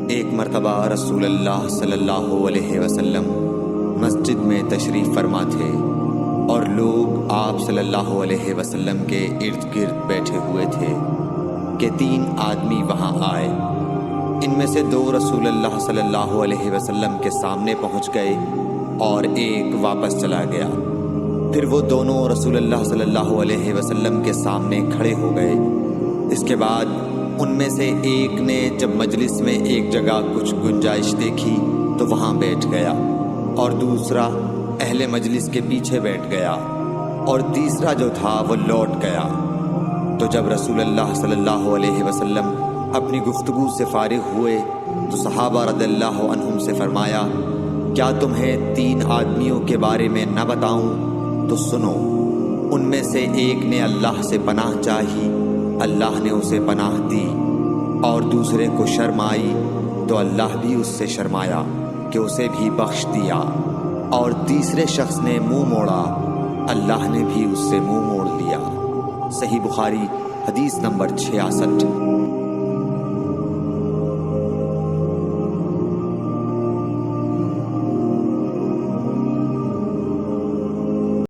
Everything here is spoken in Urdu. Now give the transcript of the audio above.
ایک مرتبہ رسول اللہ صلی اللہ علیہ وسلم مسجد میں تشریف فرما تھے اور لوگ آپ صلی اللہ علیہ وسلم کے ارد گرد بیٹھے ہوئے تھے کہ 3 آدمی وہاں آئے۔ ان میں سے 2 رسول اللہ صلی اللہ علیہ وسلم کے سامنے پہنچ گئے اور ایک واپس چلا گیا۔ پھر وہ دونوں رسول اللہ صلی اللہ علیہ وسلم کے سامنے کھڑے ہو گئے۔ اس کے بعد ان میں سے ایک نے جب مجلس میں ایک جگہ کچھ گنجائش دیکھی تو وہاں بیٹھ گیا، اور دوسرا اہل مجلس کے پیچھے بیٹھ گیا، اور تیسرا جو تھا وہ لوٹ گیا۔ تو جب رسول اللہ صلی اللہ علیہ وسلم اپنی گفتگو سے فارغ ہوئے تو صحابہ رضی اللہ عنہم سے فرمایا، کیا تمہیں 3 آدمیوں کے بارے میں نہ بتاؤں؟ تو سنو۔ ان میں سے ایک نے اللہ سے پناہ چاہی، اللہ نے اسے پناہ دی، اور دوسرے کو شرم آئی تو اللہ بھی اس سے شرمایا کہ اسے بھی بخش دیا، اور تیسرے شخص نے منہ موڑا، اللہ نے بھی اس سے منہ موڑ لیا۔ صحیح بخاری حدیث نمبر 66۔